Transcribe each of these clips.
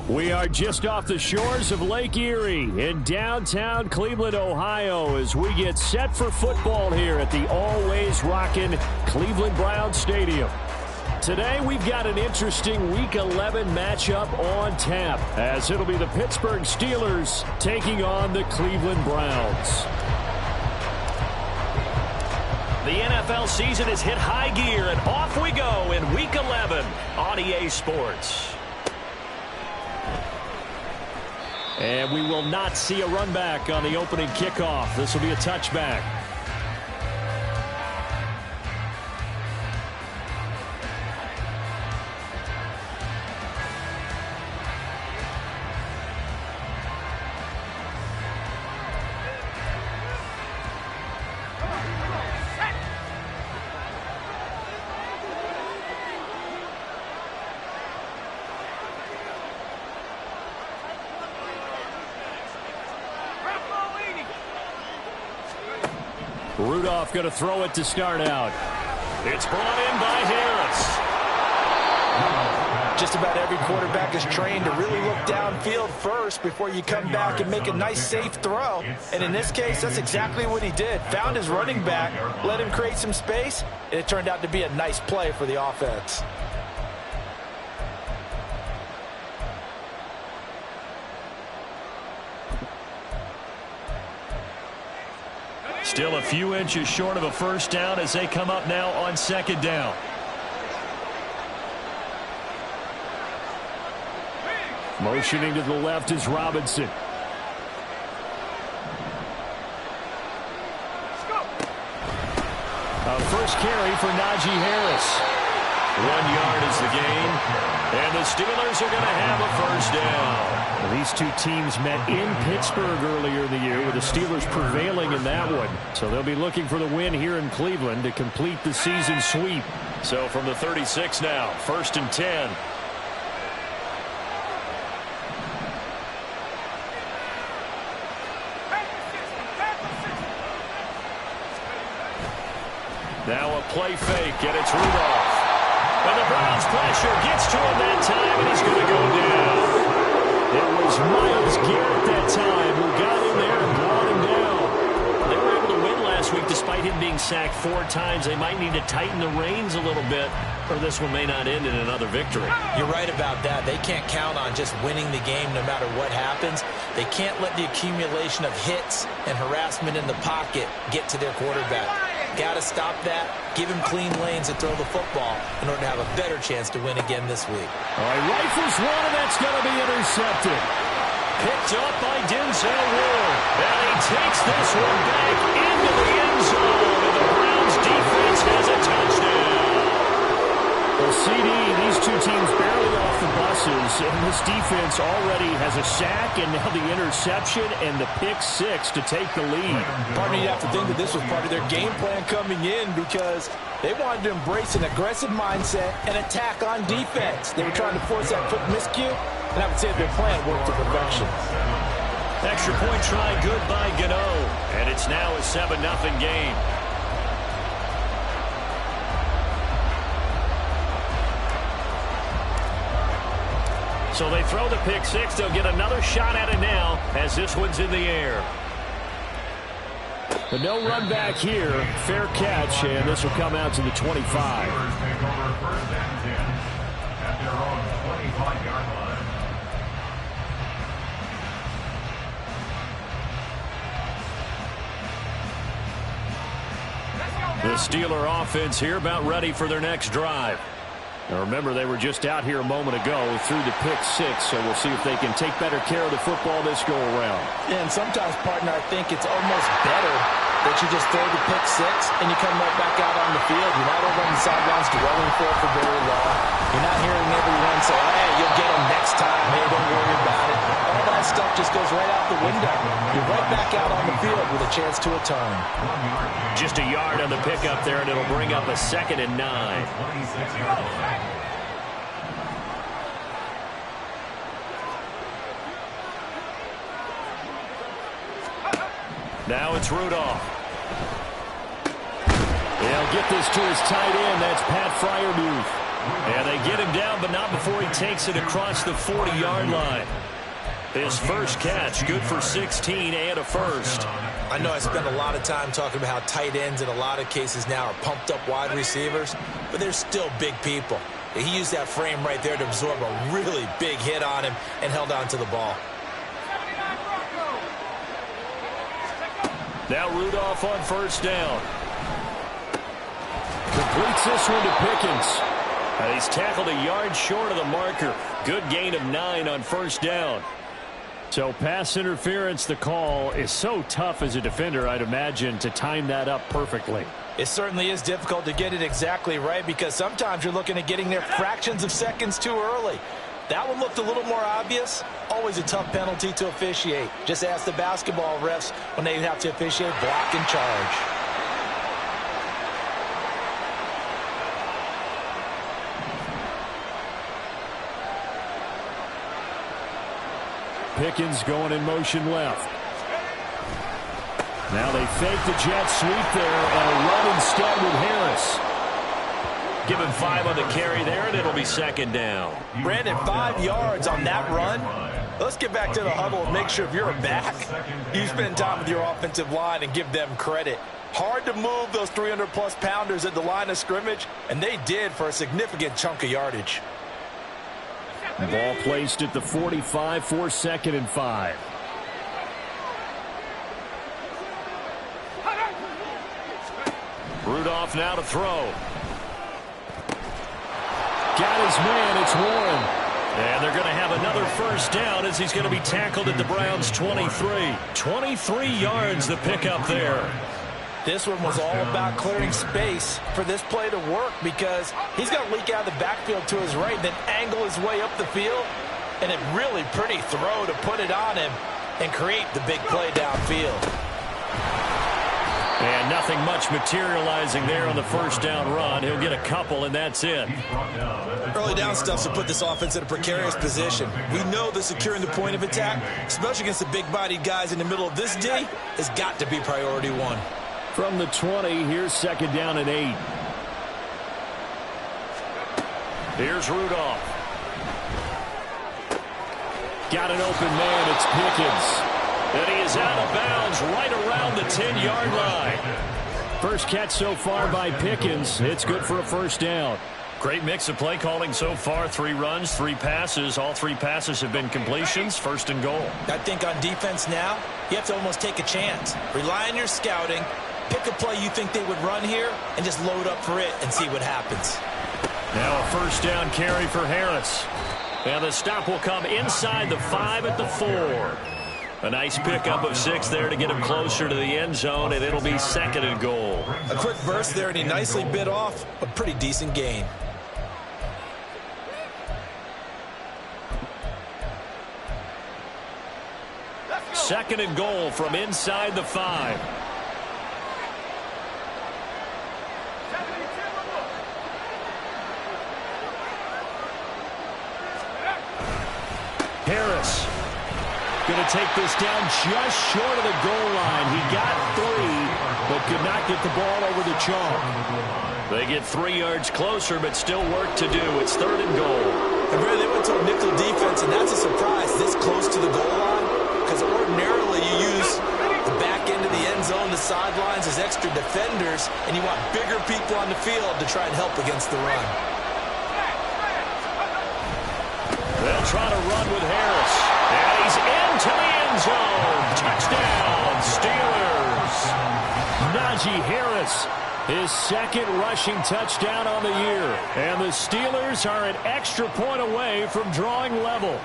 We are just off the shores of Lake Erie in downtown Cleveland, Ohio, as we get set for football here at the always rockin' Cleveland Browns Stadium. Today, we've got an interesting Week 11 matchup on tap, as it'll be the Pittsburgh Steelers taking on the Cleveland Browns. The NFL season has hit high gear, and off we go in Week 11 on EA Sports. And we will not see a run back on the opening kickoff. This will be a touchback. Rudolph going to throw it to start out. It's brought in by Harris. Just about every quarterback is trained to really look downfield first before you come back and make a nice, safe throw. And in this case, that's exactly what he did. Found his running back, let him create some space, and it turned out to be a nice play for the offense. Still a few inches short of a first down as they come up now on second down. Motioning to the left is Robinson. A first carry for Najee Harris. 1 yard is the gain, and the Steelers are going to have a first down. Well, these two teams met in Pittsburgh earlier in the year, with the Steelers prevailing in that one. So they'll be looking for the win here in Cleveland to complete the season sweep. So from the 36 now, 1st and 10. Now a play fake, and it's Rudolph. And the Browns pressure gets to him that time, and he's going to go down. It was Myles Garrett that time who got in there and brought him down. They were able to win last week despite him being sacked 4 times. They might need to tighten the reins a little bit, or this one may not end in another victory. You're right about that. They can't count on just winning the game no matter what happens. They can't let the accumulation of hits and harassment in the pocket get to their quarterback. Got to stop that, give him clean lanes and throw the football in order to have a better chance to win again this week. All right, rifles one, and that's going to be intercepted. Picked up by Denzel Ward. And he takes this one back into the end zone, and the Browns defense has a touchdown. Well, CD, these two teams barely off the buses, and this defense already has a sack and now the interception and the pick 6 to take the lead. Partner, you have to think that this was part of their game plan coming in, because they wanted to embrace an aggressive mindset and attack on defense. They were trying to force that quick miscue, and I would say their plan worked to perfection. Extra point try good by Gano, and it's now a 7-0 game. So they throw the pick 6. They'll get another shot at it now as this one's in the air. But no run back here. Fair catch, and this will come out to the 25. The Steeler offense here about ready for their next drive. Now remember, they were just out here a moment ago through the pick 6, so we'll see if they can take better care of the football this go-around. Yeah, and sometimes, partner, I think it's almost better that you just throw the pick 6 and you come right back out on the field. You're not over on the sidelines dwelling for very long. You're not hearing everyone say, hey, you'll get them next time. Hey, don't worry about it. All that stuff just goes right out the window. You're right back out on the field with a chance to atone. Just a yard on the pickup there, and it'll bring up a 2nd and 9. Now it's Rudolph. They'll get this to his tight end. That's Pat Freiermuth. And they get him down, but not before he takes it across the 40-yard line. His first catch, good for 16 and a first. I know I spend a lot of time talking about how tight ends in a lot of cases now are pumped up wide receivers, but they're still big people. He used that frame right there to absorb a really big hit on him and held on to the ball. Now Rudolph on first down. Completes this one to Pickens. He's tackled a yard short of the marker. Good gain of 9 on first down. So pass interference, the call is so tough as a defender, I'd imagine, to time that up perfectly. It certainly is difficult to get it exactly right because sometimes you're looking at getting there fractions of seconds too early. That one looked a little more obvious. Always a tough penalty to officiate. Just ask the basketball refs when they have to officiate block and charge. Pickens going in motion left. Now they fake the jet sweep there and a run instead with Harris. Give him 5 on the carry there, and it'll be second down. Brandon, 5 yards on that run. Let's get back to the huddle and make sure if you're a back, you spend time with your offensive line and give them credit. Hard to move those 300-plus pounders at the line of scrimmage, and they did for a significant chunk of yardage. Ball placed at the 45 for 2nd and 5. Rudolph now to throw. Got his man, it's Warren. And they're going to have another first down as he's going to be tackled at the Browns' 23. 23 yards the pickup there. This one was all about clearing space for this play to work because he's going to leak out of the backfield to his right and then angle his way up the field. And a really pretty throw to put it on him and create the big play downfield. And nothing much materializing there on the first down run. He'll get a couple, and that's it. Early down stuff to put this offense in a precarious position. We know that securing the point of attack, especially against the big-bodied guys in the middle of this D, has got to be priority 1. From the 20, here's 2nd down and 8. Here's Rudolph. Got an open man, it's Pickens. And he is out of bounds right around the 10-yard line. First catch so far by Pickens. It's good for a first down. Great mix of play calling so far. 3 runs, 3 passes. All 3 passes have been completions. First and goal. I think on defense now, you have to almost take a chance. Rely on your scouting. Pick a play you think they would run here and just load up for it and see what happens. Now a first down carry for Harris. And the stop will come inside the 5 at the 4. A nice pickup of 6 there to get him closer to the end zone, and it'll be 2nd and goal. A quick burst there, and he nicely bit off a pretty decent gain. Second and goal from inside the 5. Harris going to take this down just short of the goal line. He got 3, but could not get the ball over the chalk. They get 3 yards closer, but still work to do. It's 3rd and goal. And Brad, they went to a nickel defense, and that's a surprise this close to the goal line, because ordinarily you use the back end of the end zone, the sidelines as extra defenders, and you want bigger people on the field to try and help against the run. They'll try to run with Harris. And he's into the end zone. Touchdown, Steelers. Najee Harris, his 2nd rushing touchdown on the year. And the Steelers are an extra point away from drawing level.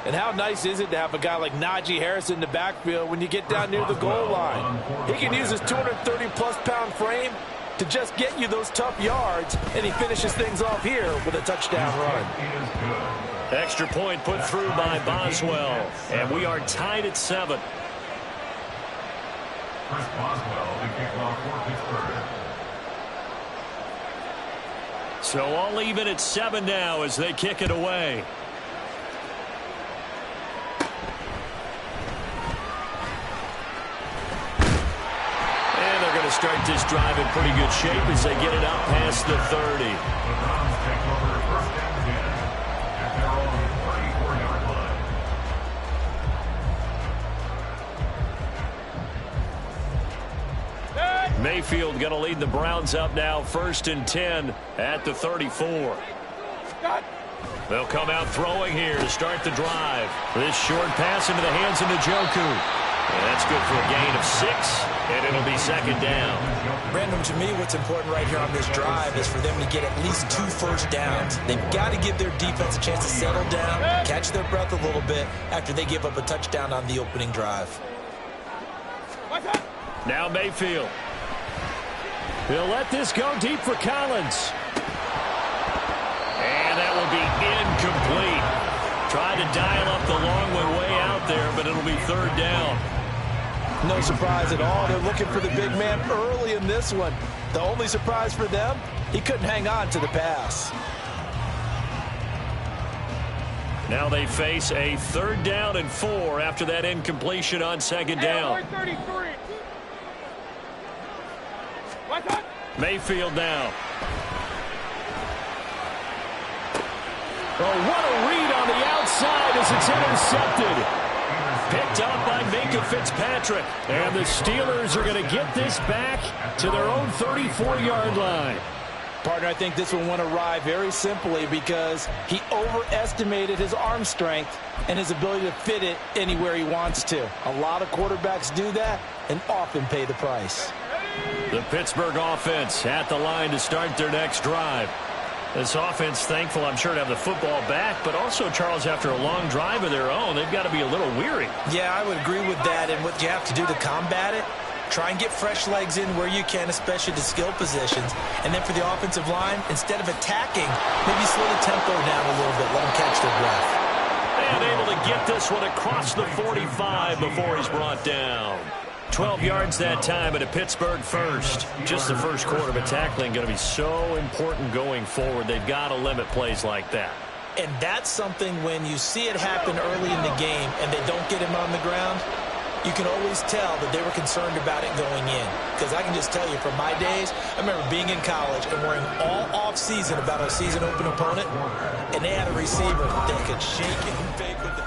And how nice is it to have a guy like Najee Harris in the backfield when you get down near the goal line? He can use his 230-plus pound frame to just get you those tough yards, and he finishes things off here with a touchdown run. Extra point put through by Boswell, and we are tied at 7. So all even at 7 now as they kick it away. start this drive in pretty good shape as they get it out past the 30. Mayfield going to lead the Browns up now, 1st and 10 at the 34. They'll come out throwing here to start the drive. This short pass into the hands of Njoku. And that's good for a gain of 6, and it'll be 2nd down. Brandon, to me, what's important right here on this drive is for them to get at least 2 first downs. They've got to give their defense a chance to settle down, catch their breath a little bit after they give up a touchdown on the opening drive. Now Mayfield. He'll let this go deep for Collins. And that will be incomplete. Tried to dial up the long one way out there, but it'll be 3rd down. No surprise at all. They're looking for the big man early in this one. The only surprise for them, he couldn't hang on to the pass. Now they face a 3rd down and 4 after that incompletion on 2nd down. Mayfield now. Oh, what a read on the outside as it's intercepted. Picked up by Minka Fitzpatrick. And the Steelers are going to get this back to their own 34-yard line. Partner, I think this one went awry very simply because he overestimated his arm strength and his ability to fit it anywhere he wants to. A lot of quarterbacks do that and often pay the price. The Pittsburgh offense at the line to start their next drive. This offense, thankful, I'm sure, to have the football back, but also, Charles, after a long drive of their own, they've got to be a little weary. Yeah, I would agree with that, and what you have to do to combat it, try and get fresh legs in where you can, especially to skill positions. And then for the offensive line, instead of attacking, maybe slow the tempo down a little bit, let them catch their breath. And able to get this one across the 45 before he's brought down. 12 yards that time at a Pittsburgh first. Just the first quarter, but tackling going to be so important going forward. They've got to limit plays like that. And that's something when you see it happen early in the game and they don't get him on the ground, you can always tell that they were concerned about it going in. Because I can just tell you from my days, I remember being in college and worrying all off-season about a season open opponent, and they had a receiver that could shake and fake with the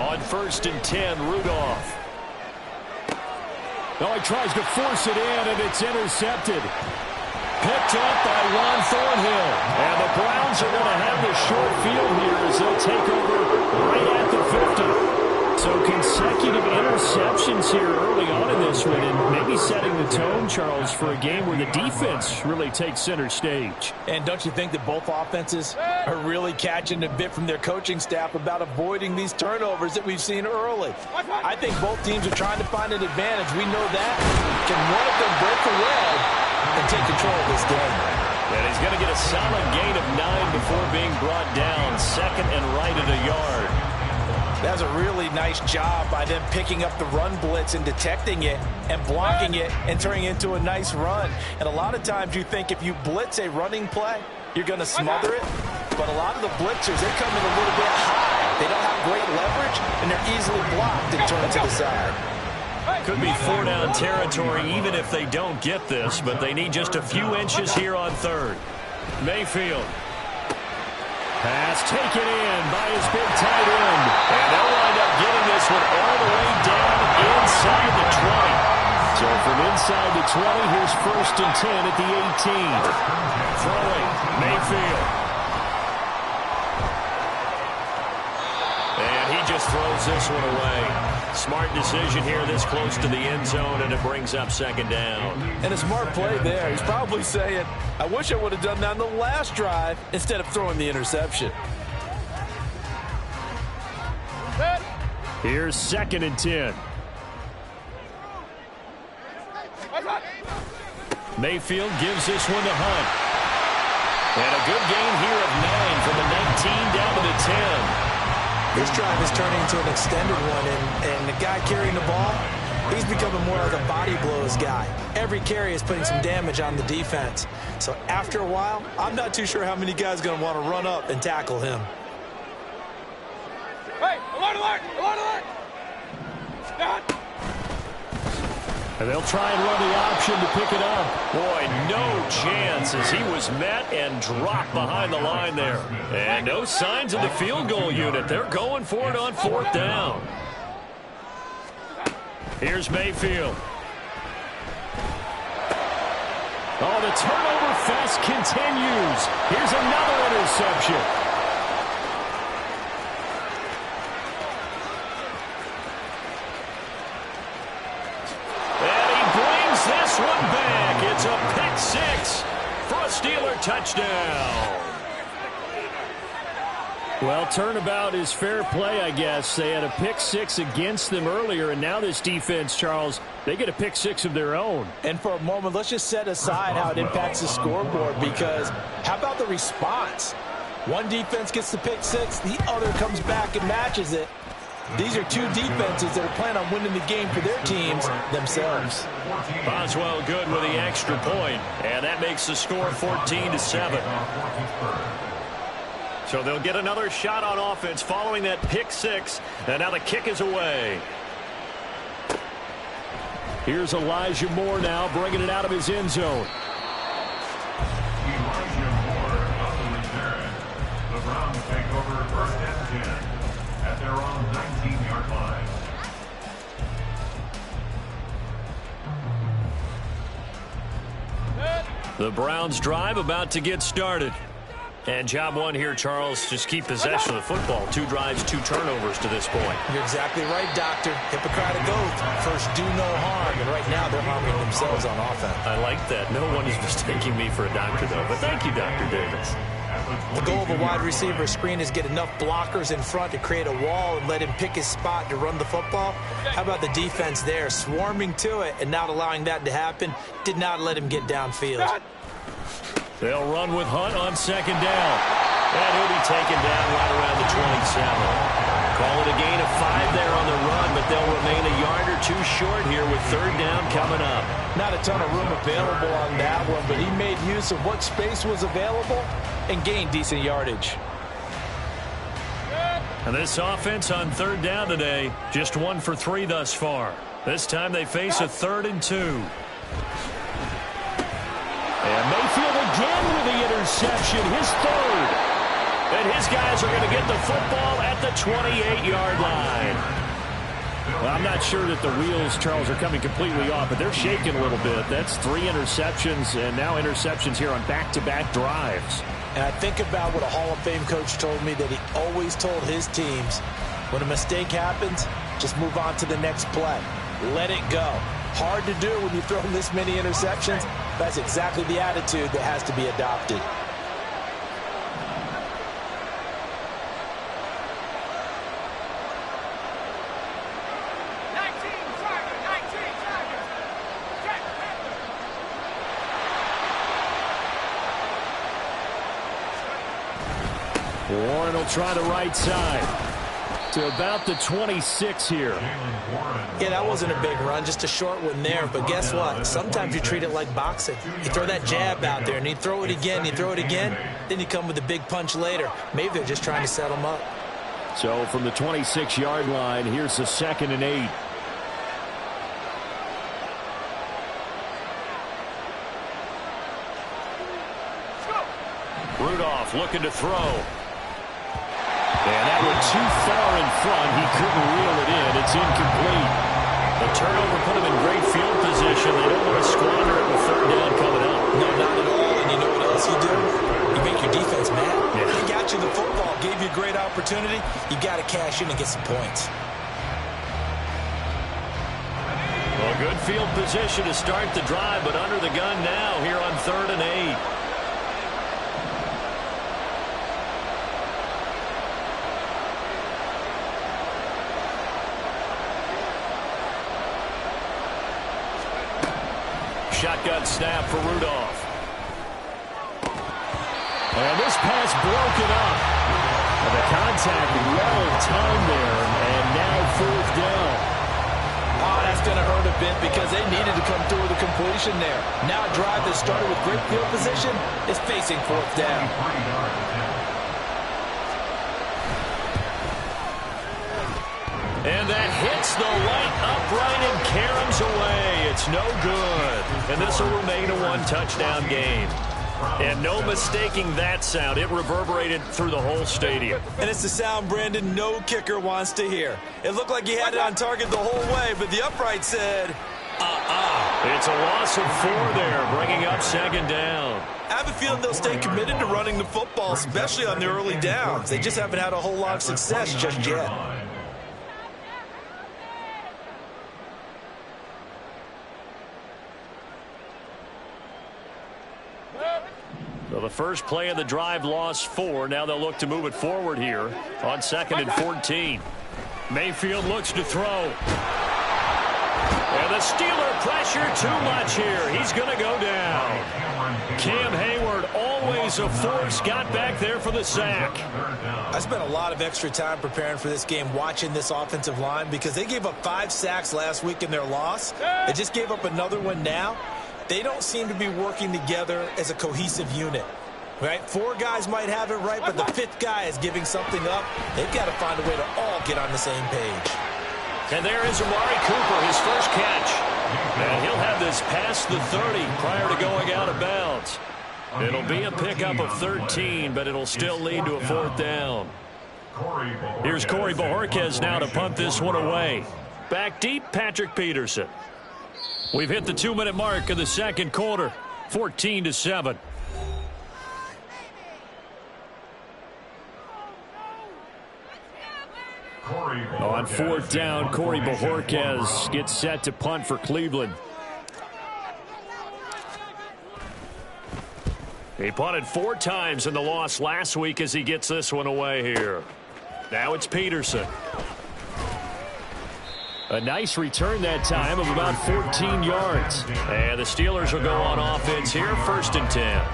On 1st and 10, Rudolph. Oh, he tries to force it in, and it's intercepted. Picked up by Ron Thornhill. And the Browns are going to have the short field here as they'll take over right at the 50. So consecutive interceptions here early on in this one, and maybe setting the tone, Charles, for a game where the defense really takes center stage. And don't you think that both offenses are really catching a bit from their coaching staff about avoiding these turnovers that we've seen early? I think both teams are trying to find an advantage. We know that. Can one of them break away and take control of this game? And he's going to get a solid gain of 9 before being brought down. 2nd and right at a yard. That was a really nice job by them picking up the run blitz and detecting it and blocking it and turning it into a nice run. And a lot of times you think if you blitz a running play, you're going to smother it. But a lot of the blitzers, they come in a little bit high. They don't have great leverage, and they're easily blocked and turned to the side. Could be 4-down territory even if they don't get this, but they need just a few inches here on 3rd. Mayfield. Pass taken in by his big tight end. And they'll wind up getting this one all the way down inside the 20. So from inside the 20, here's 1st and 10 at the 18. Throwing, Mayfield. And he just throws this one away. Smart decision here this close to the end zone, and it brings up 2nd down. And a smart play there. He's probably saying, I wish I would have done that on the last drive instead of throwing the interception. Here's 2nd and 10. Mayfield gives this one to Hunt. And a good gain here of 9 from the 19 down to the 10. This drive is turning into an extended one, and the guy carrying the ball, he's becoming more like a body blows guy. Every carry is putting some damage on the defense. So after a while, I'm not too sure how many guys are going to want to run up and tackle him. Hey, alert, alert, alert, alert! Stop! And they'll try and run the option to pick it up. Boy, no chance as he was met and dropped behind the line there. And no signs of the field goal unit. They're going for it on 4th down. Here's Mayfield. Oh, the turnover fest continues. Here's another interception. This one back. It's a pick 6 for a Steeler touchdown. Well, turnabout is fair play, I guess. They had a pick 6 against them earlier, and now this defense, Charles, they get a pick 6 of their own. And for a moment, let's just set aside how it impacts the scoreboard, because how about the response? One defense gets the pick 6, the other comes back and matches it. These are two defenses that are planning on winning the game for their teams themselves. Boswell good with the extra point, and that makes the score 14-7. So they'll get another shot on offense following that pick 6, and now the kick is away. Here's Elijah Moore now bringing it out of his end zone. Elijah Moore on the return. The Browns take over 1st and 10 at their own 19-yard line. The Browns drive about to get started. And job one here, Charles, just keep possession of the football. 2 drives, 2 turnovers to this point. You're exactly right, Doctor. Hippocratic oath. First, do no harm. And right now, they're harming themselves on offense. I like that. No one is mistaking me for a doctor, though. But thank you, Dr. Davis. The goal of a wide receiver screen is get enough blockers in front to create a wall and let him pick his spot to run the football. How about the defense there, swarming to it and not allowing that to happen? Did not let him get downfield. They'll run with Hunt on 2nd down. And he'll be taken down right around the 27. Call it a gain of 5 there on the run, but they'll remain a yard or 2 short here with 3rd down coming up. Not a ton of room available on that one, but he made use of what space was available and gained decent yardage. And this offense on 3rd down today, just 1 for 3 thus far. This time they face a 3rd and 2. And Mayfield again with the interception, his 3rd. And his guys are going to get the football at the 28-yard line. Well, I'm not sure that the wheels, Charles, are coming completely off, but they're shaking a little bit. That's 3 interceptions, and now interceptions here on back-to-back drives. And I think about what a Hall of Fame coach told me, that he always told his teams, when a mistake happens, just move on to the next play. Let it go. Hard to do when you throw this many interceptions. That's exactly the attitude that has to be adopted. Warren will try the right side to about the 26 here. Yeah, that wasn't a big run, just a short one there. But guess what? Sometimes you treat it like boxing. You throw that jab out there, and you throw it again, you throw it again, then you come with a big punch later. Maybe they're just trying to set them up. So from the 26-yard line, here's the 2nd and 8. Rudolph looking to throw. And that went too far in front. He couldn't reel it in. It's incomplete. The turnover put him in great field position. They don't want to squander it with 3rd down coming up. No, not at all. And you know what else you do? You make your defense mad. Yeah. They got you the football, gave you a great opportunity. You got to cash in and get some points. Well, good field position to start the drive, but under the gun now here on 3rd and 8. Shotgun snap for Rudolph. And this pass broken up. And the contact well-timed there, and now fourth down. Oh, that's going to hurt a bit because they needed to come through with a completion there. Now a drive that started with great field position is facing fourth down. And that hits the right upright and caroms away. It's no good. And this will remain a one-touchdown game. And no mistaking that sound. It reverberated through the whole stadium. And it's the sound, Brandon, no kicker wants to hear. It looked like he had it on target the whole way, but the upright said, It's a loss of 4 there, bringing up second down. I have a feeling they'll stay committed to running the football, especially on the early downs. They just haven't had a whole lot of success just yet. So the first play of the drive lost 4. Now they'll look to move it forward here on 2nd and 14. Mayfield looks to throw. And the Steeler pressure too much here. He's going to go down. Cam Hayward, always a force, got back there for the sack. I spent a lot of extra time preparing for this game, watching this offensive line, because they gave up 5 sacks last week in their loss. They just gave up another one now. They don't seem to be working together as a cohesive unit, right? 4 guys might have it right, but the 5th guy is giving something up. They've got to find a way to all get on the same page. And there is Amari Cooper, his first catch. And he'll have this past the 30 prior to going out of bounds. It'll be a pickup of 13, but it'll still lead to a 4th down. Here's Corey Bojorquez now to punt this one away. Back deep, Patrick Peterson. We've hit the 2-minute mark of the second quarter, 14-7. On 4th down, Corey Bojorquez gets set to punt for Cleveland. He punted 4 times in the loss last week as he gets this one away here. Now it's Peterson. A nice return that time of about 14 yards. And the Steelers will go on offense here, 1st and 10.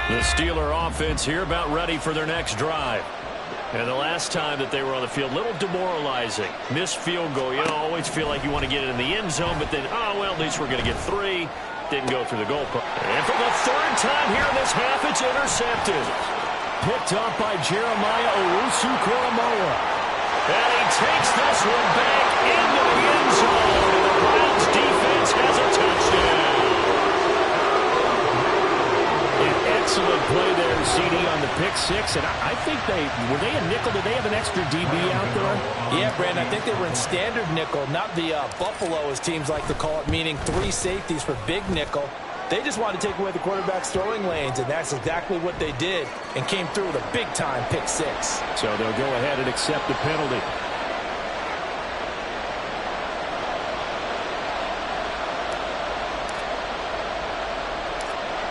The Steeler offense here about ready for their next drive. And the last time that they were on the field, a little demoralizing. Missed field goal. You know, always feel like you want to get it in the end zone, but then, oh, well, at least we're going to get 3. Didn't go through the goal post. And for the 3rd time here in this half, it's intercepted. Picked up by Jeremiah Owusu-Koramoah. And he takes this one back into the end zone. And the Browns defense has a touchdown. An excellent play there, CD, on the pick 6. And I think were they a nickel? Did they have an extra DB out there? Yeah, Brandon, I think they were in standard nickel, not the Buffalo, as teams like to call it, meaning 3 safeties for big nickel. They just wanted to take away the quarterback's throwing lanes, and that's exactly what they did, and came through with a big-time pick 6. So they'll go ahead and accept the penalty.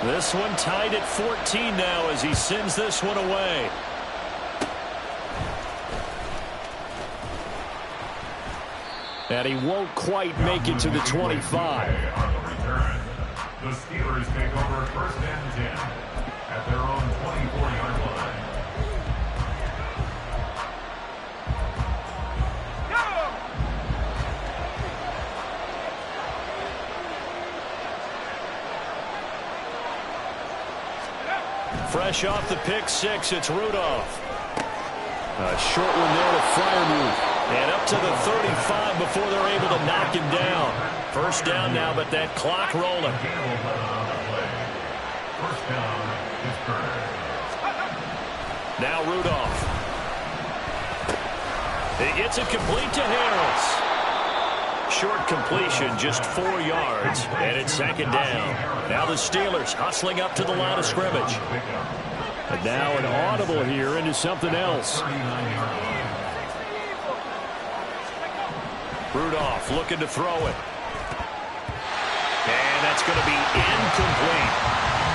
This one tied at 14 now as he sends this one away. And he won't quite make it to the 25. The Steelers take over 1st and 10 at their own 24-yard line. Fresh off the pick 6, it's Rudolph. A short one there to Freiermuth. And up to the 35 before they're able to knock him down. 1st down now, but that clock rolling. Now Rudolph. He gets it complete to Harris. Short completion, just 4 yards, and it's 2nd down. Now the Steelers hustling up to the line of scrimmage. And now an audible here into something else. Rudolph looking to throw it. And that's going to be incomplete.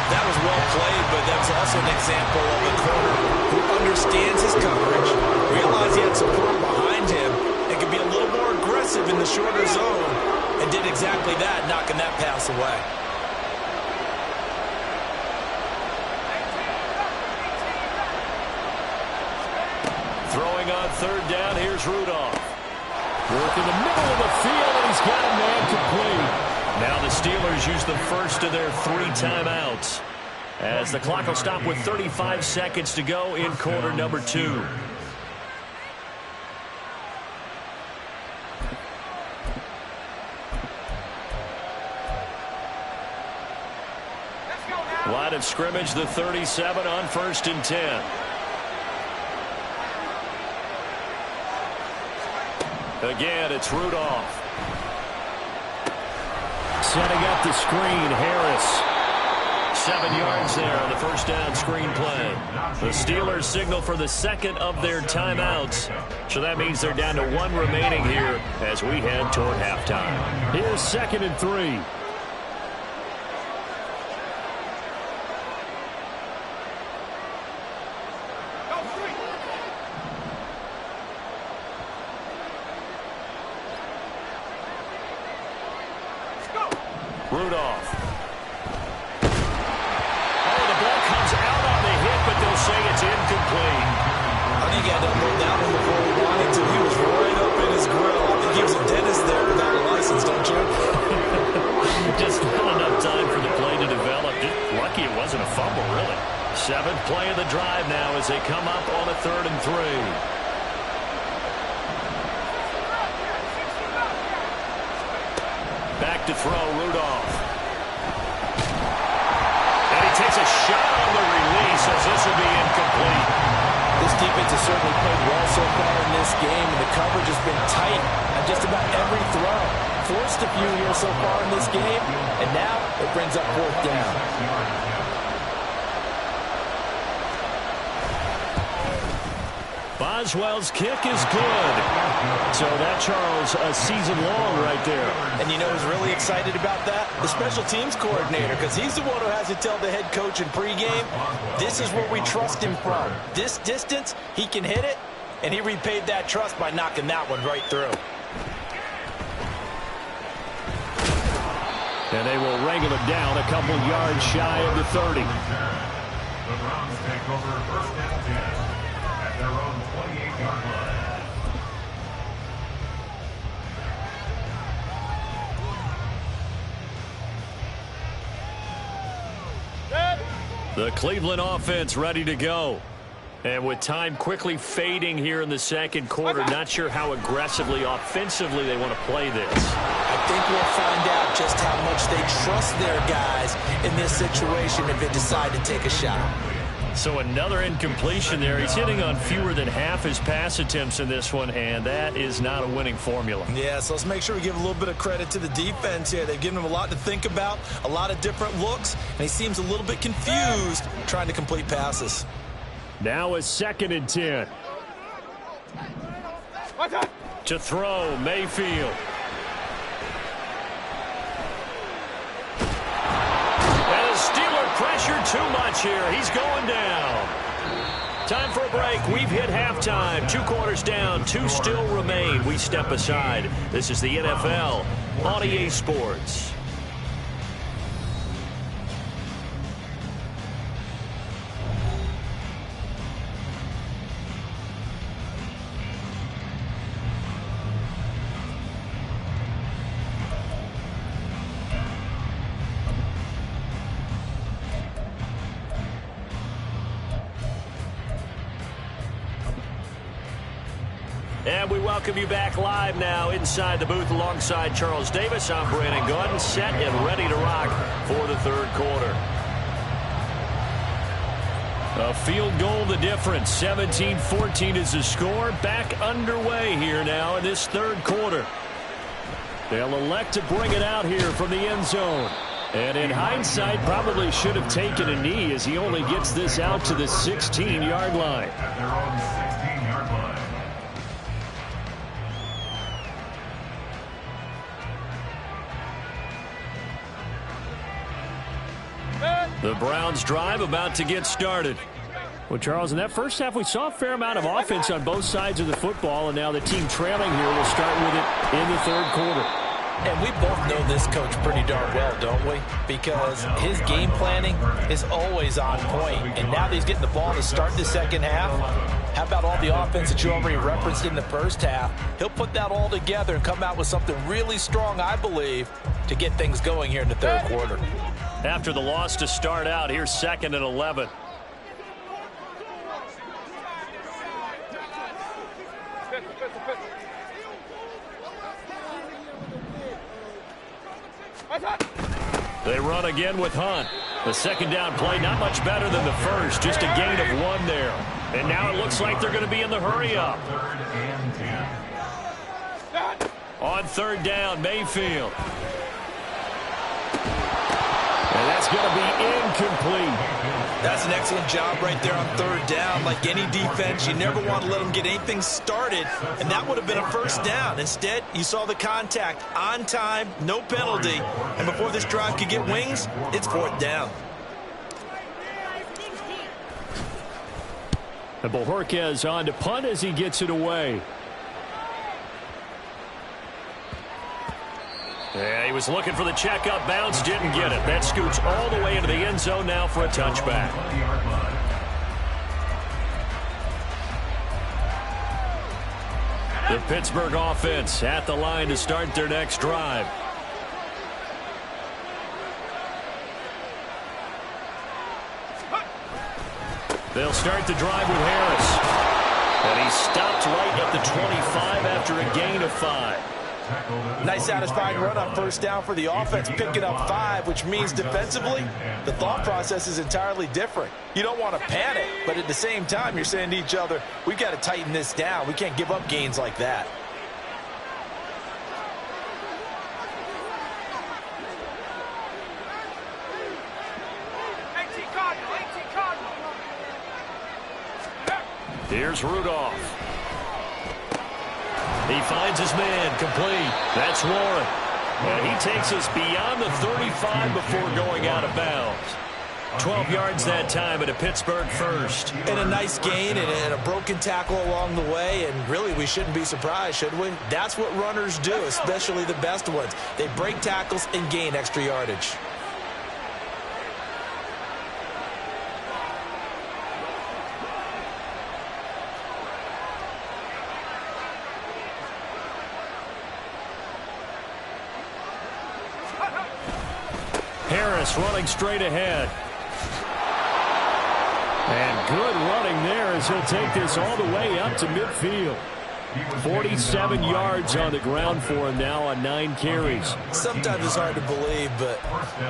That was well played, but that's also an example of a corner who understands his coverage, realized he had support behind him, and could be a little more aggressive in the shorter zone, and did exactly that, knocking that pass away. third down. Here's Rudolph. Work in the middle of the field, and he's got a man complete. Now the Steelers use the first of their 3 timeouts, as the clock will stop with 35 seconds to go in quarter number 2. Line of scrimmage, the 37 on 1st and 10. Again, it's Rudolph. Setting up the screen, Harris. 7 yards there on the first down screen play. The Steelers signal for the second of their timeouts. So that means they're down to 1 remaining here as we head toward halftime. Here's 2nd and 3. Rudolph. Oh, the ball comes out on the hit, but they'll say it's incomplete. I think he had to hold that one before he wanted to. He was right up in his grill. I think he was a dentist there without a license, don't you? Just not enough time for the play to develop. Just lucky it wasn't a fumble, really. 7th play of the drive now as they come up on a 3rd and 3. Back to throw, Rudolph. And he takes a shot on the release as this will be incomplete. This defense has certainly played well so far in this game, and the coverage has been tight on just about every throw. Forced a few here so far in this game, and now it brings up 4th down. Boswell's kick is good. So that, Charles, a season long right there. And you know who's really excited about that? The special teams coordinator, because he's the one who has to tell the head coach in pregame, this is where we trust him from. This distance, he can hit it, and he repaid that trust by knocking that one right through. And they will wrangle it down a couple yards shy of the 30. The Browns take over 1st and 10 at their own 28-yard line. The Cleveland offense ready to go. And with time quickly fading here in the 2nd quarter, not sure how aggressively, offensively they want to play this. I think we'll find out just how much they trust their guys in this situation if they decide to take a shot. So another incompletion there. He's hitting on fewer than half his pass attempts in this one, and that is not a winning formula. Yeah, so let's make sure we give a little bit of credit to the defense here. They've given him a lot to think about, a lot of different looks, and he seems a little bit confused trying to complete passes. Now a 2nd and 10. To throw, Mayfield. Pressure too much here. He's going down. Time for a break. We've hit halftime. 2 quarters down. 2 still remain. We step aside. This is the NFL on EA Sports. And we welcome you back live now inside the booth alongside Charles Davis. I'm MaddenGoonz, set and ready to rock for the 3rd quarter. A field goal the difference. 17-14 is the score. Back underway here now in this 3rd quarter. They'll elect to bring it out here from the end zone. And in hindsight, probably should have taken a knee as he only gets this out to the 16-yard line. At their own 16-yard line. The Browns drive about to get started. Well, Charles, in that first half, we saw a fair amount of offense on both sides of the football, and now the team trailing here will start with it in the 3rd quarter. And we both know this coach pretty darn well, don't we? Because his game planning is always on point. And now that he's getting the ball to start the 2nd half, How about all the offense that you already referenced in the first half? He'll put that all together and come out with something really strong, I believe, to get things going here in the third quarter. After the loss to start out, here's 2nd and 11. They run again with Hunt. The second down play, not much better than the first, just a gain of 1 there. And now it looks like they're going to be in the hurry-up. On 3rd down, Mayfield. And that's going to be incomplete. That's an excellent job right there on 3rd down. Like any defense, you never want to let them get anything started, and that would have been a 1st down. Instead, you saw the contact on time, no penalty, and before this drive could get wings, it's 4th down. And Bojorquez on to punt as he gets it away. Yeah, he was looking for the checkup bounce, didn't get it. That scoots all the way into the end zone now for a touchback. The Pittsburgh offense at the line to start their next drive. They'll start the drive with Harris. And he stopped right at the 25 after a gain of 5. Nice satisfying run on 1st down for the offense, picking up 5, which means defensively, the thought process is entirely different. You don't want to panic, but at the same time, you're saying to each other, we've got to tighten this down. We can't give up gains like that. Here's Rudolph. He finds his man, complete. That's Warren. And he takes us beyond the 35 before going out of bounds. 12 yards that time, and a Pittsburgh first. And a nice gain and a broken tackle along the way, and really we shouldn't be surprised, should we? That's what runners do, especially the best ones. They break tackles and gain extra yardage. Harris running straight ahead. And good running there as he'll take this all the way up to midfield. 47 yards on the ground for him now on 9 carries. Sometimes it's hard to believe, but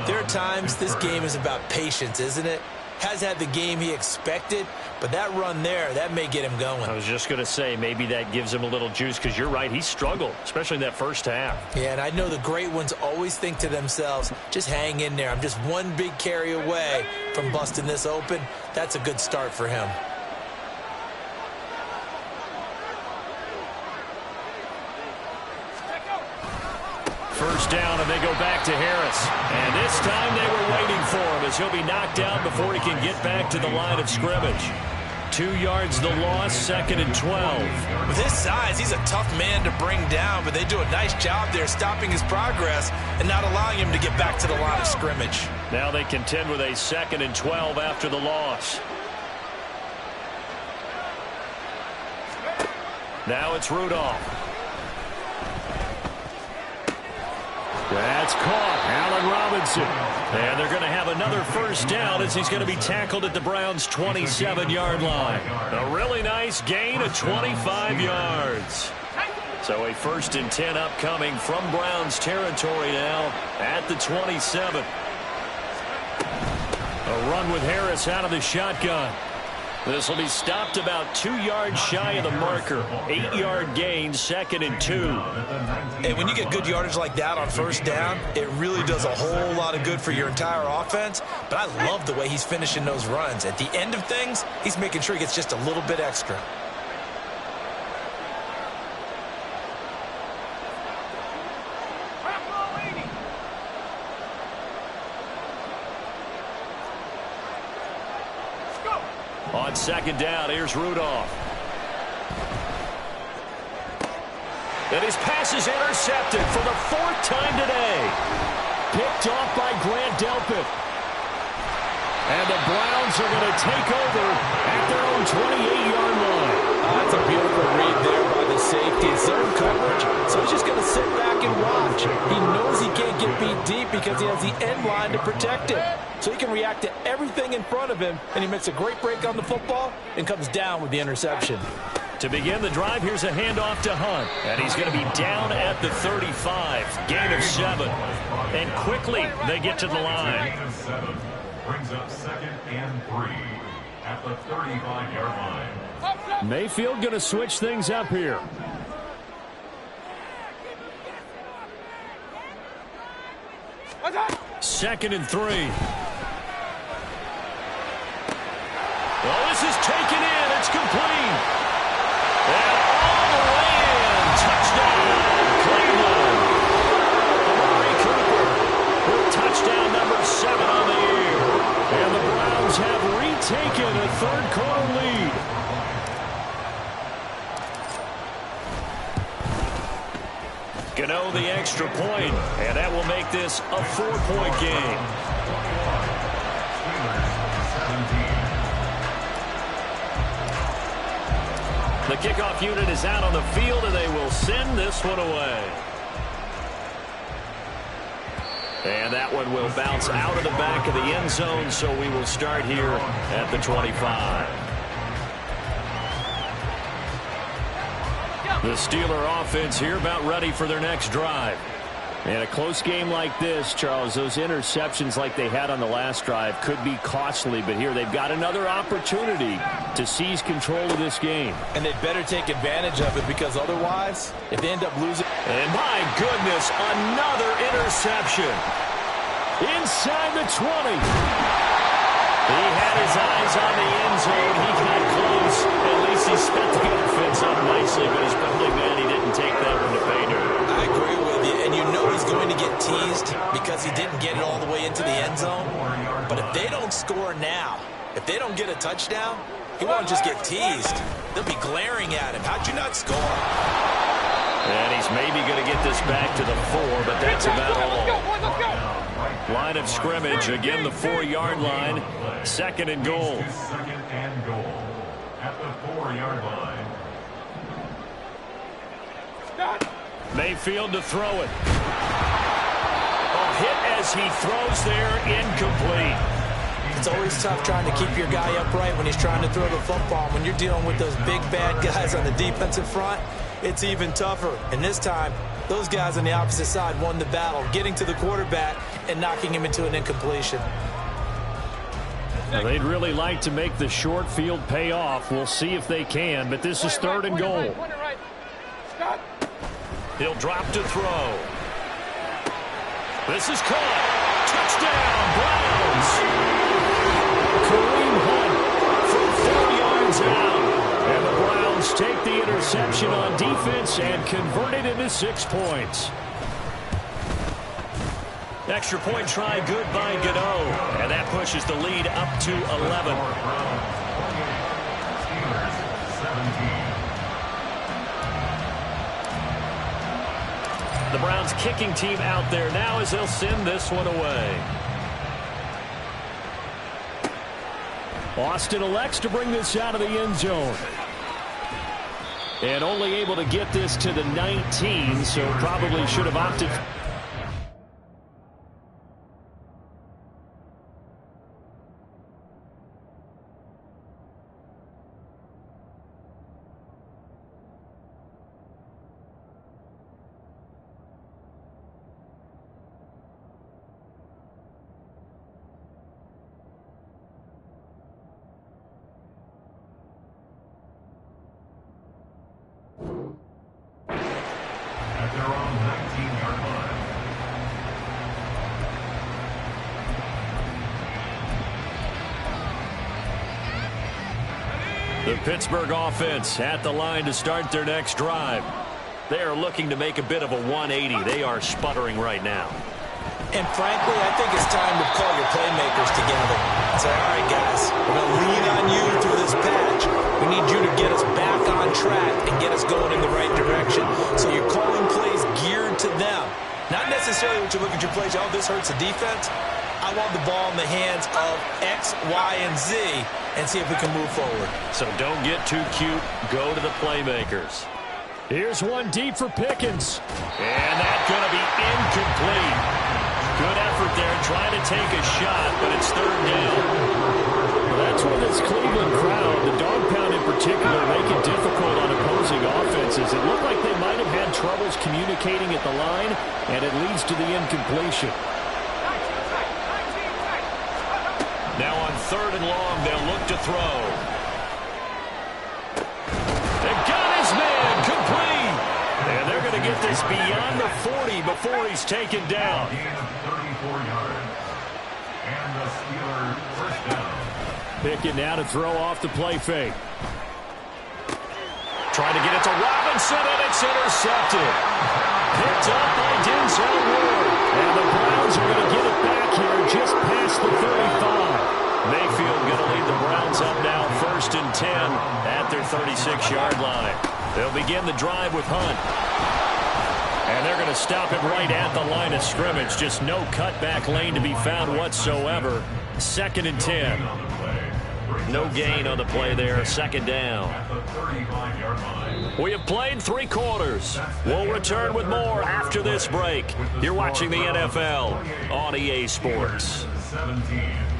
there are times this game is about patience, isn't it? Has had the game he expected, but that run there, that may get him going. I was just going to say, maybe that gives him a little juice, because you're right, he struggled, especially in that first half. Yeah, and I know the great ones always think to themselves, just hang in there. I'm just one big carry away from busting this open. That's a good start for him. First down, and they go back to Harris. And this time they were waiting for him as he'll be knocked down before he can get back to the line of scrimmage. 2 yards the loss, 2nd and 12. With his size, he's a tough man to bring down, but they do a nice job there stopping his progress and not allowing him to get back to the line of scrimmage. Now they contend with a 2nd and 12 after the loss. Now it's Rudolph. That's caught. Allen Robinson. And they're going to have another first down as he's going to be tackled at the Browns' 27-yard line. A really nice gain of 25 yards. So a 1st and 10 upcoming from Browns territory now at the 27. A run with Harris out of the shotgun. This will be stopped about 2 yards shy of the marker. 8-yard gain, 2nd and 2. And when you get good yardage like that on first down, it really does a whole lot of good for your entire offense. But I love the way he's finishing those runs. At the end of things, he's making sure he gets just a little bit extra. On 2nd down, here's Rudolph. And his pass is intercepted for the 4th time today. Picked off by Grant Delpit. And the Browns are going to take over at their own 28-yard line. That's a beautiful read there by the safety. Zone coverage, so he's just going to sit back and watch. He knows he can't get beat deep because he has the end line to protect him. So he can react to everything in front of him, and he makes a great break on the football and comes down with the interception. To begin the drive, here's a handoff to Hunt. And he's going to be down at the 35. Gain of 7. And quickly, they get to the line. Gain of 7 brings up 2nd and 3 at the 35-yard line. Mayfield going to switch things up here. Second and 3. Well, this is taken in. It's complete. And all the way in. Touchdown, Cleveland. Amari Cooper with touchdown number 7 on the year. And the Browns have retaken a third-quarter lead. Gano the extra point, and that will make this a 4-point game. The kickoff unit is out on the field, and they will send this one away. And that one will bounce out of the back of the end zone, so we will start here at the 25. The Steeler offense here about ready for their next drive. And a close game like this, Charles, those interceptions like they had on the last drive could be costly, but here they've got another opportunity to seize control of this game. And they better take advantage of it, because otherwise, if they end up losing... And my goodness, another interception. Inside the 20. He had his eyes on the end zone. He got close. At least he spent the offense up nicely, but he's probably mad he didn't take that one to pay dirt. I agree with you, and you know he's going to get teased because he didn't get it all the way into the end zone. But if they don't score now, if they don't get a touchdown, he won't just get teased. They'll be glaring at him. How'd you not score? And he's maybe going to get this back to the 4, but that's about all. Let's go. Line of scrimmage, again the 4-yard line. Second and goal. 2nd and goal at the 4-yard line. Mayfield to throw it. A hit as he throws there, incomplete. It's always tough trying to keep your guy upright when he's trying to throw the football. When you're dealing with those big, bad guys on the defensive front, it's even tougher. And this time, those guys on the opposite side won the battle, getting to the quarterback and knocking him into an incompletion. Now, they'd really like to make the short field pay off. We'll see if they can, but this is third and goal. He'll drop to throw. This is caught. Touchdown, Browns. Kareem Hunt from 4 yards out. And the Browns take the interception on defense and convert it into 6 points. Extra point try good by Gano. And that pushes the lead up to 11. The Browns kicking team out there now as they'll send this one away. Austin elects to bring this out of the end zone. And only able to get this to the 19, so probably should have opted. At their own 19-yard line. The Pittsburgh offense at the line to start their next drive. They are looking to make a bit of a 180. They are sputtering right now. And frankly, I think it's time to call your playmakers together. Say, all right, guys, we're going to lean on you through this patch. We need you to get us back on track and get us going in the right direction. So you're calling plays geared to them. Not necessarily when you look at your plays, oh, this hurts the defense. I I want the ball in the hands of X, Y, and Z and see if we can move forward. So don't get too cute. Go to the playmakers. Here's one deep for Pickens. And that's going to be incomplete. Good effort there trying to take a shot, but it's third down. That's where this Cleveland crowd, the dog pound in particular, make it difficult on opposing offenses. It looked like they might have had troubles communicating at the line, and it leads to the incompletion. Now on third and long, they'll look to throw. They've got his man complete. And they're going to get this beyond the 40 before he's taken down. 34 yards. And the Steelers first down. Pickett now to throw off the play fake. Trying to get it to Robinson, and it's intercepted. Picked up by Denzel Ward. And the Browns are going to get it back here just past the 35. Mayfield going to lead the Browns up now, 1st and 10 at their 36-yard line. They'll begin the drive with Hunt. And they're going to stop it right at the line of scrimmage. Just no cutback lane to be found whatsoever. 2nd and 10. No gain on the play there, 2nd down. We have played 3 quarters. We'll return with more after this break. You're watching the NFL on EA Sports.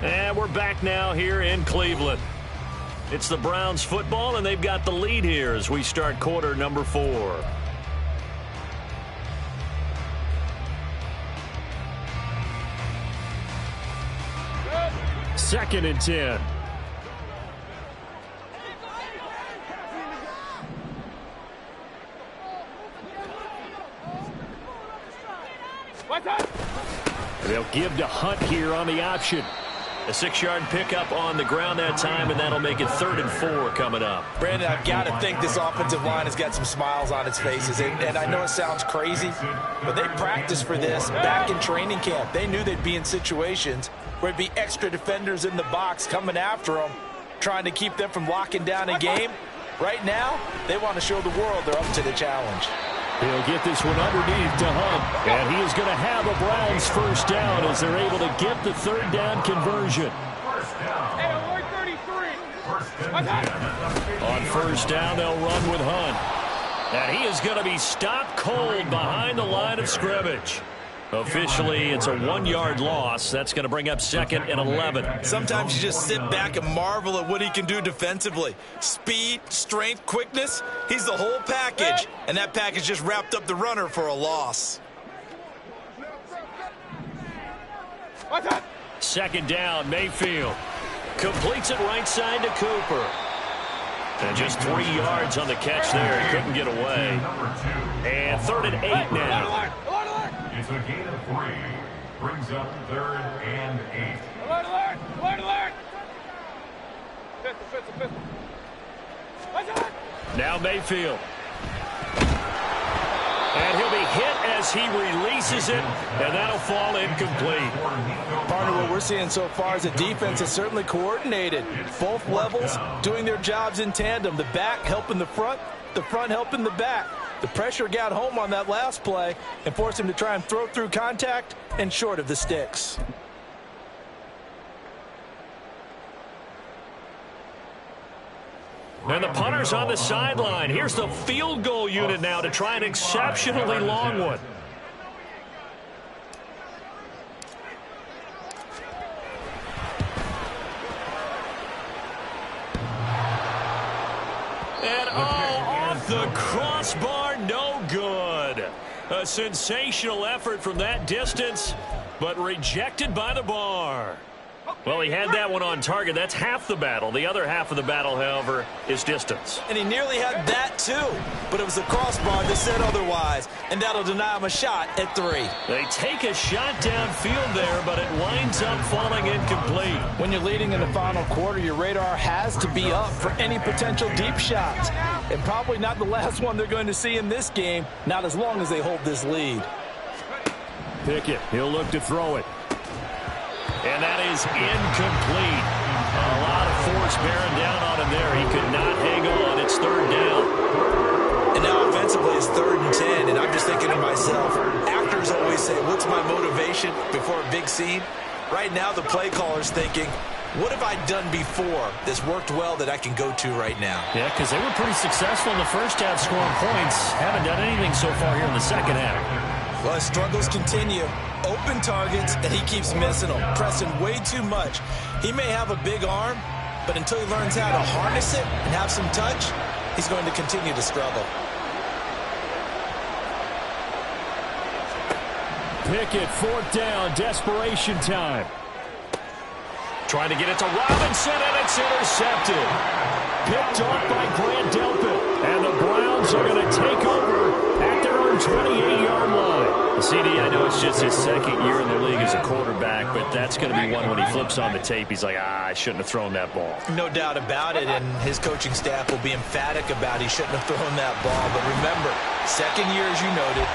And we're back now here in Cleveland. It's the Browns football, and they've got the lead here as we start quarter number 4. Second and 10. They'll give to Hunt here on the option. A 6-yard pickup on the ground that time, and that'll make it 3rd and 4 coming up. Brandon, I've got to think this offensive line has got some smiles on its faces. And I know it sounds crazy, but they practiced for this back in training camp. They knew they'd be in situations where there'd be extra defenders in the box coming after them, trying to keep them from locking down a game. Right now, they want to show the world they're up to the challenge. He'll get this one underneath to Hunt. And he is going to have a Browns first down as they're able to get the 3rd down conversion. Hey, alert 33. On first down, they'll run with Hunt. And he is going to be stopped cold behind the line of scrimmage. Officially, it's a 1-yard loss. That's going to bring up 2nd and 11. Sometimes you just sit back and marvel at what he can do defensively. Speed, strength, quickness, he's the whole package. And that package just wrapped up the runner for a loss. 2nd down, Mayfield. Completes it right side to Cooper. And just 3 yards on the catch there. He couldn't get away. And 3rd and 8 now. It's a gain of 3. Brings up 3rd and 8. Alert, alert, alert, alert. Now Mayfield. And he'll be hit as he releases it, and that'll fall incomplete. Partner, what we're seeing so far is the defense is certainly coordinated. Both levels doing their jobs in tandem. The back helping the front helping the back. The pressure got home on that last play and forced him to try and throw through contact and short of the sticks. And the punter's on the sideline. Here's the field goal unit now to try an exceptionally long one. And off the crossbar, no good. A sensational effort from that distance, but rejected by the bar. Well, he had that one on target. That's half the battle. The other half of the battle, however, is distance. And he nearly had that, too. But it was the crossbar that said otherwise, and that'll deny him a shot at 3. They take a shot downfield there, but it winds up falling incomplete. When you're leading in the final quarter, your radar has to be up for any potential deep shots. And probably not the last one they're going to see in this game, not as long as they hold this lead. Pickett, he'll look to throw it. And that is incomplete. A lot of force bearing down on him there. He could not hang on. It's 3rd down. And now offensively it's 3rd and 10. And I'm just thinking to myself, actors always say, what's my motivation before a big scene? Right now, the play caller's thinking, what have I done before that's worked well that I can go to right now? Yeah, because they were pretty successful in the first half scoring points. Haven't done anything so far here in the second half. Well, his struggles continue. Open targets, and he keeps missing them, pressing way too much. He may have a big arm, but until he learns how to harness it and have some touch, he's going to continue to struggle. Pickett, fourth down, desperation time. Trying to get it to Robinson, and it's intercepted. Picked off by Grant Delpit. And the Browns are going to take over at their own 28-yard line. CD, I know it's just his second year in the league as a quarterback, but that's going to be one when he flips on the tape. He's like, I shouldn't have thrown that ball. No doubt about it, and his coaching staff will be emphatic about he shouldn't have thrown that ball. But remember, second year, as you noted,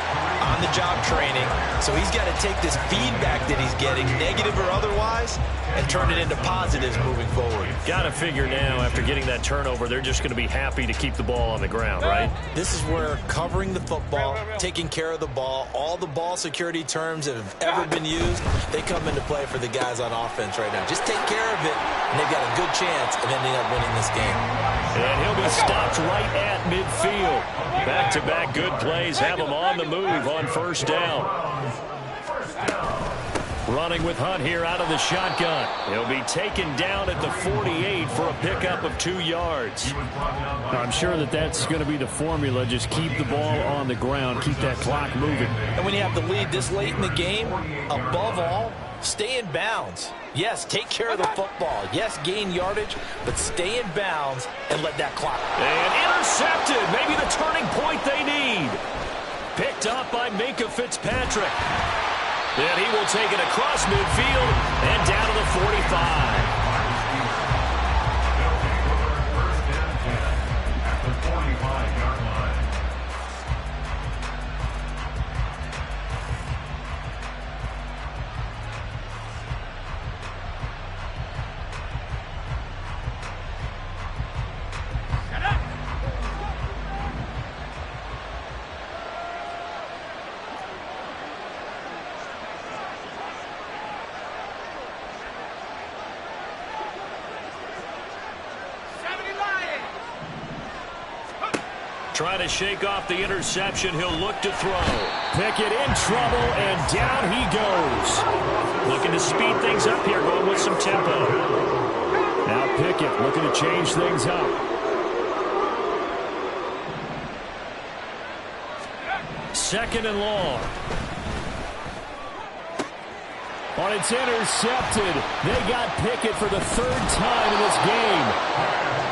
on-the-job training. So he's got to take this feedback that he's getting, negative or otherwise, and turn it into positives moving forward. Got to figure now, after getting that turnover, they're just going to be happy to keep the ball on the ground, right? This is where covering the football, taking care of the ball, all the ball security terms that have ever been used, they come into play for the guys on offense right now. Just take care of it, and they've got a good chance of ending up winning this game. And he'll be stopped right at midfield. Back-to-back good plays have him on the move on first down. Running with Hunt here out of the shotgun. He'll be taken down at the 48 for a pickup of 2 yards. I'm sure that's going to be the formula. Just keep the ball on the ground. Keep that clock moving. And when you have the lead this late in the game, above all, stay in bounds. Yes, take care of the football. Yes, gain yardage, but stay in bounds and let that clock. And intercepted. Maybe the turning point they need. Picked up by Minkah Fitzpatrick. And he will take it across midfield and down to the 45. They'll take over first and 10 at the 45-yard line. Trying to shake off the interception. He'll look to throw. Pickett in trouble, and down he goes. Looking to speed things up here, going with some tempo. Now Pickett looking to change things up. Second and long. Oh, it's intercepted. They got Pickett for the third time in this game.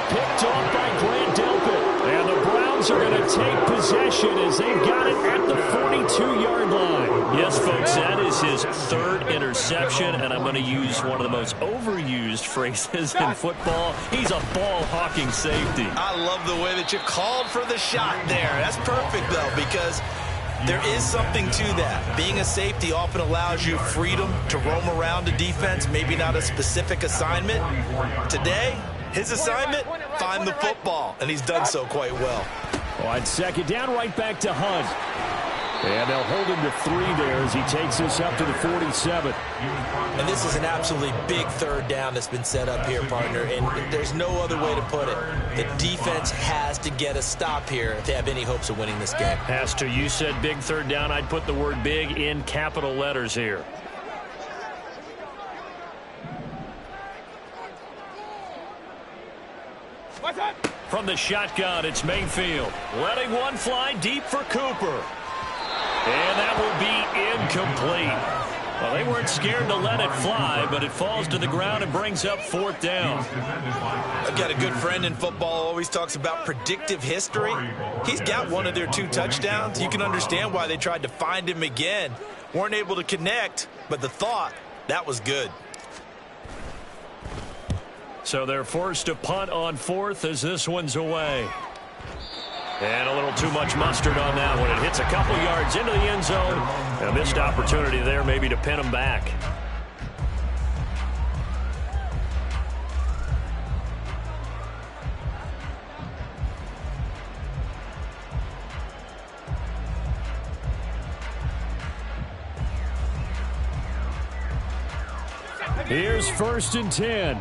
Picked off by Grant Delpit. And the Browns are going to take possession as they've got it at the 42-yard line. Yes, folks, that is his third interception, and I'm going to use one of the most overused phrases in football. He's a ball-hawking safety. I love the way that you called for the shot there. That's perfect, though, because there is something to that. Being a safety often allows you freedom to roam around a defense, maybe not a specific assignment. Today, his assignment, find the football, and he's done so quite well. On second down, right back to Hunt. And they'll hold him to 3 there as he takes us up to the 47. And this is an absolutely big third down that's been set up here, partner, and there's no other way to put it. The defense has to get a stop here if they have any hopes of winning this game. Has to. You said big third down. I'd put the word big in capital letters here. From the shotgun, it's Mayfield. Letting one fly deep for Cooper. And that will be incomplete. Well, they weren't scared to let it fly, but it falls to the ground and brings up fourth down. I've got a good friend in football, always talks about predictive history. He's got one of their 2 touchdowns. You can understand why they tried to find him again. Weren't able to connect, but the thought, that was good. So they're forced to punt on fourth as this one's away. And a little too much mustard on that one. It hits a couple yards into the end zone. A missed opportunity there maybe to pin them back. Here's 1st and 10.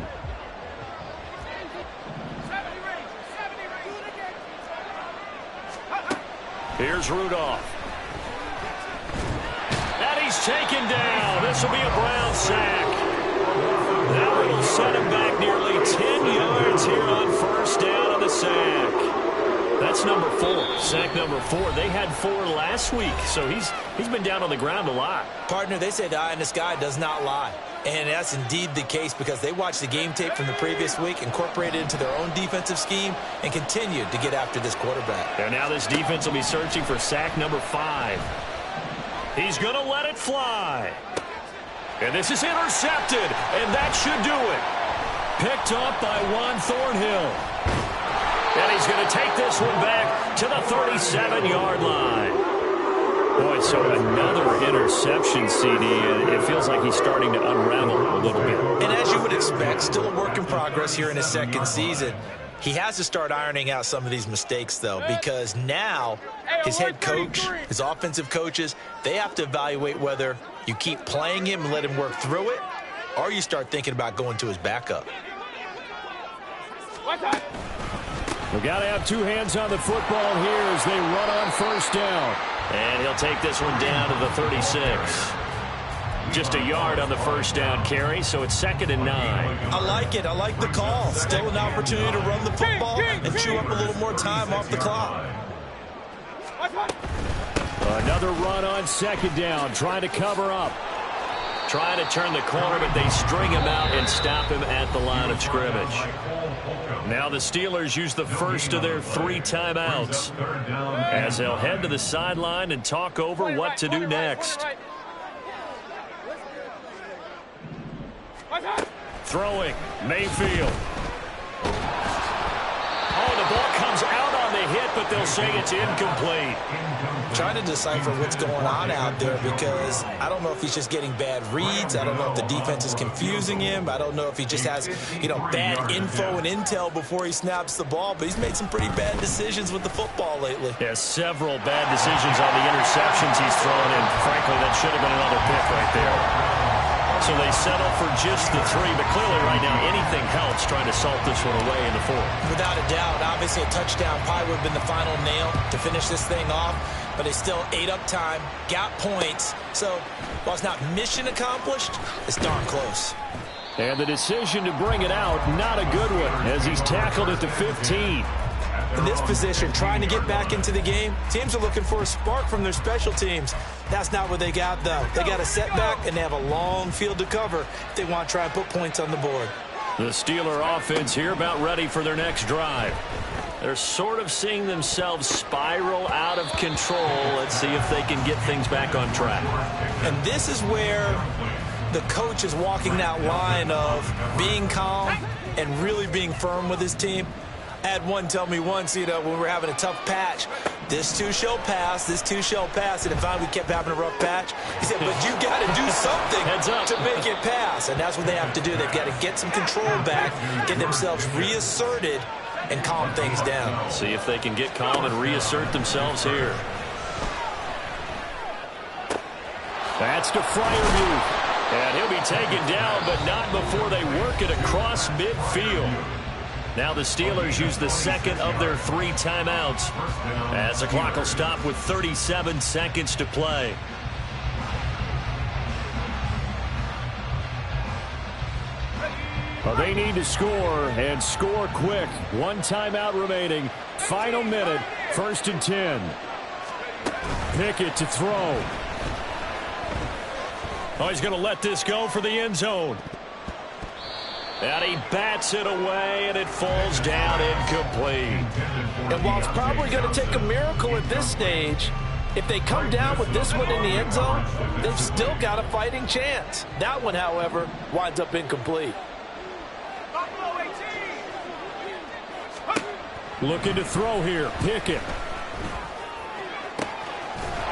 Here's Rudolph. And he's taken down. This will be a Brown sack. Now it'll set him back nearly 10 yards here on 1st down on the sack. That's number 4. Sack number 4. They had 4 last week, so he's been down on the ground a lot. Partner, they say the eye in the sky does not lie. And that's indeed the case because they watched the game tape from the previous week, incorporated it into their own defensive scheme, and continued to get after this quarterback. And now this defense will be searching for sack number 5. He's going to let it fly. And this is intercepted, and that should do it. Picked up by Juan Thornhill. And he's going to take this one back to the 37-yard line. Boy, so another interception, CD, and it feels like he's starting to unravel a little bit. And as you would expect, still a work in progress here in his second season. He has to start ironing out some of these mistakes, though, because now his head coach, his offensive coaches, they have to evaluate whether you keep playing him and let him work through it, or you start thinking about going to his backup. We've got to have 2 hands on the football here as they run on 1st down. And he'll take this one down to the 36. Just a yard on the 1st down carry, so it's 2nd and 9. I like it. I like the call. Still an opportunity to run the football and chew up a little more time off the clock. Another run on 2nd down, trying to cover up. Trying to turn the corner, but they string him out and stop him at the line of scrimmage. Now the Steelers use the first of their 3 timeouts as they'll head to the sideline and talk over what to do next. Throwing, Mayfield. Oh, the ball comes out on the hit, but they'll say it's incomplete. Trying to decipher what's going on out there because I don't know if he's just getting bad reads. I don't know if the defense is confusing him. I don't know if he just has, bad info and intel before he snaps the ball. But he's made some pretty bad decisions with the football lately. Yeah, several bad decisions on the interceptions he's thrown, and frankly, that should have been another pick right there. So they settle for just the 3, but clearly right now anything helps trying to salt this one away in the 4th. Without a doubt, obviously a touchdown probably would have been the final nail to finish this thing off, but they still ate up time, got points. So while it's not mission accomplished, it's darn close. And the decision to bring it out, not a good one, as he's tackled at the 15. In this position, trying to get back into the game, teams are looking for a spark from their special teams. That's not what they got, though. They got a setback, and they have a long field to cover if they want to try and put points on the board. The Steeler offense here about ready for their next drive. They're sort of seeing themselves spiral out of control. Let's see if they can get things back on track. And this is where the coach is walking that line of being calm and really being firm with his team. I had one tell me once, when we were having a tough patch, this too shall pass, this too shall pass. And if we kept having a rough patch, he said, but you got to do something to make it pass. And that's what they have to do. They've got to get some control back, get themselves reasserted, and calm things down. See if they can get calm and reassert themselves here. That's to Freiermuth. And he'll be taken down, but not before they work it across midfield. Now the Steelers use the 2nd of their 3 timeouts as the clock will stop with 37 seconds to play. Well, they need to score, and score quick. 1 timeout remaining. Final minute, 1st and 10. Pickett to throw. Oh, he's going to let this go for the end zone. And he bats it away, and it falls down incomplete. And while it's probably going to take a miracle at this stage, if they come down with this one in the end zone, they've still got a fighting chance. That one, however, winds up incomplete. Looking to throw here, Pickett.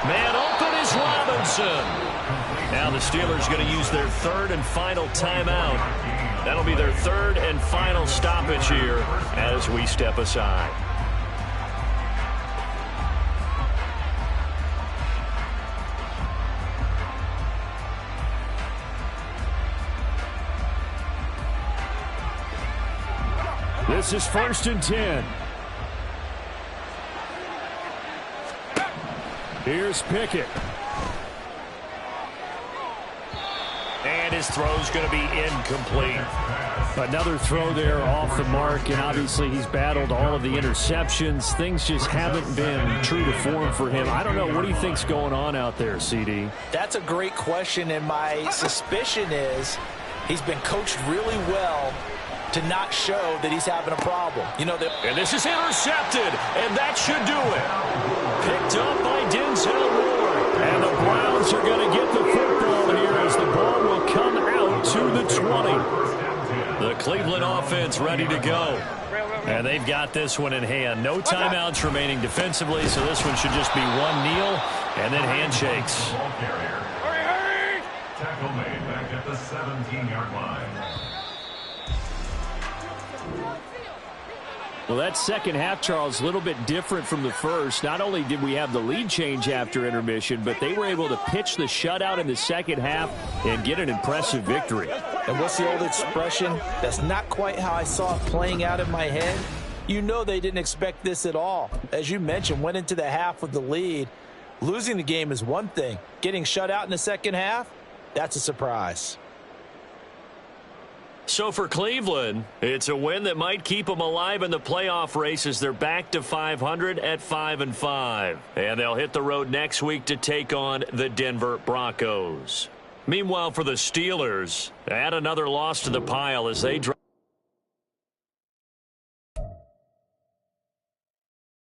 Man open is Robinson. Now the Steelers going to use their 3rd and final timeout. That'll be their 3rd and final stoppage here as we step aside. This is 1st and 10. Here's Pickett. And his throw's going to be incomplete. Another throw there off the mark, and obviously he's battled all of the interceptions. Things just haven't been true to form for him. I don't know. What do you think's going on out there, CD? That's a great question, and my suspicion is he's been coached really well to not show that he's having a problem. You know, and this is intercepted, and that should do it. Picked up by Denzel Ward. And the Browns are going to get the football here as the ball will come out to the 20. The Cleveland offense ready to go. And they've got this one in hand. No timeouts remaining defensively, so this one should just be one kneel and then handshakes. Tackle made back at the 17-yard line. Well, that second half, Charles, a little bit different from the first. Not only did we have the lead change after intermission, but they were able to pitch the shutout in the second half and get an impressive victory. And what's the old expression? That's not quite how I saw it playing out in my head. You know they didn't expect this at all. As you mentioned, went into the half with the lead. Losing the game is one thing. Getting shut out in the second half, that's a surprise. So for Cleveland, it's a win that might keep them alive in the playoff race as they're back to 500 at 5-5. And they'll hit the road next week to take on the Denver Broncos. Meanwhile, for the Steelers, add another loss to the pile as they drop.